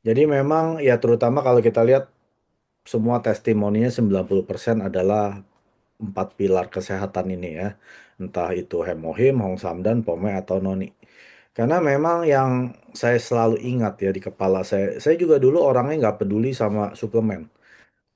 Jadi memang ya terutama kalau kita lihat semua testimoninya 90% adalah 4 pilar kesehatan ini ya. Entah itu Hemohim, Hong Samdan, Pome atau Noni. Karena memang yang saya selalu ingat ya di kepala saya juga dulu orangnya nggak peduli sama suplemen.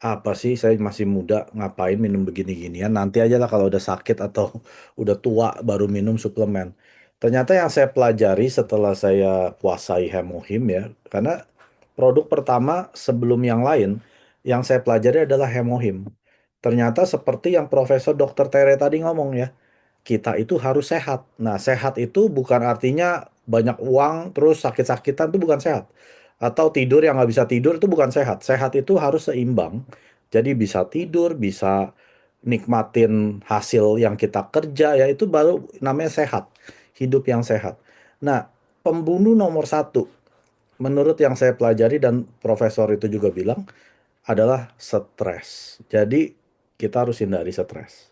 Apa sih saya masih muda, ngapain minum begini-ginian, nanti aja lah kalau udah sakit atau udah tua baru minum suplemen. Ternyata yang saya pelajari setelah saya kuasai Hemohim ya, karena produk pertama sebelum yang lain, yang saya pelajari adalah Hemohim. Ternyata seperti yang Profesor Dr. Tere tadi ngomong ya, kita itu harus sehat. Nah, sehat itu bukan artinya banyak uang terus sakit-sakitan itu bukan sehat. Atau tidur yang nggak bisa tidur itu bukan sehat. Sehat itu harus seimbang. Jadi bisa tidur, bisa nikmatin hasil yang kita kerja ya itu baru namanya sehat. Hidup yang sehat. Nah, pembunuh nomor satu menurut yang saya pelajari dan profesor itu juga bilang adalah stres. Jadi kita harus hindari stres.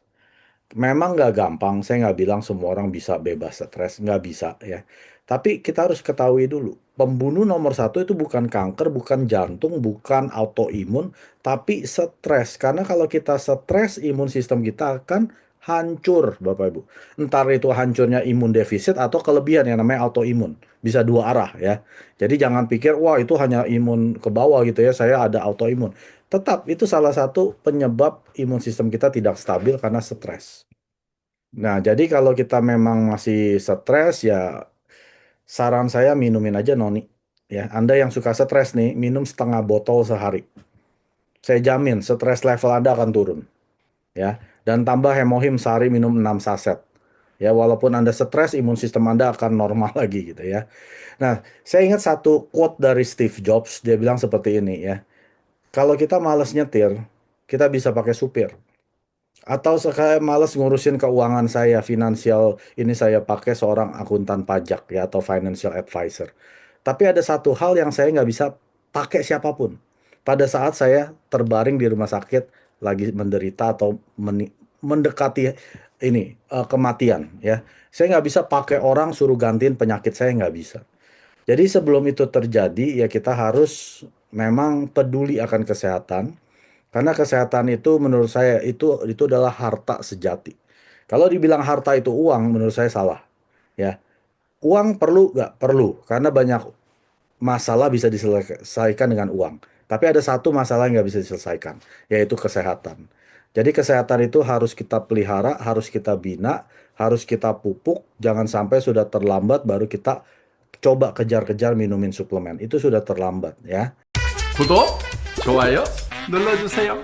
Memang nggak gampang, saya nggak bilang semua orang bisa bebas stres, nggak bisa ya. Tapi kita harus ketahui dulu, pembunuh nomor satu itu bukan kanker, bukan jantung, bukan autoimun, tapi stres. Karena kalau kita stres, imun sistem kita akan hancur, Bapak Ibu. Entar itu hancurnya imun defisit atau kelebihan yang namanya autoimun. Bisa dua arah ya. Jadi jangan pikir, wah itu hanya imun ke bawah gitu ya, saya ada autoimun. Tetap itu salah satu penyebab imun sistem kita tidak stabil karena stres. Nah, jadi kalau kita memang masih stres ya saran saya minumin aja noni. Ya, Anda yang suka stres nih, minum setengah botol sehari. Saya jamin stres level Anda akan turun, ya. Dan tambah hemohim sehari minum 6 saset. Ya, walaupun Anda stres, imun sistem Anda akan normal lagi gitu ya. Nah, saya ingat satu quote dari Steve Jobs, dia bilang seperti ini ya. Kalau kita males nyetir, kita bisa pakai supir. Atau saya males ngurusin keuangan saya, finansial ini saya pakai seorang akuntan pajak ya atau financial advisor. Tapi ada satu hal yang saya nggak bisa pakai siapapun. Pada saat saya terbaring di rumah sakit lagi menderita atau mendekati ini kematian ya. Saya nggak bisa pakai orang suruh gantiin penyakit saya nggak bisa. Jadi sebelum itu terjadi ya kita harus memang peduli akan kesehatan. Karena kesehatan itu menurut saya itu adalah harta sejati. Kalau dibilang harta itu uang, menurut saya salah. Ya, uang perlu nggak? Perlu, karena banyak masalah bisa diselesaikan dengan uang. Tapi ada satu masalah yang nggak bisa diselesaikan, yaitu kesehatan. Jadi kesehatan itu harus kita pelihara, harus kita bina, harus kita pupuk. Jangan sampai sudah terlambat baru kita coba kejar-kejar minumin suplemen. Itu sudah terlambat ya. 구독, 좋아요 눌러주세요.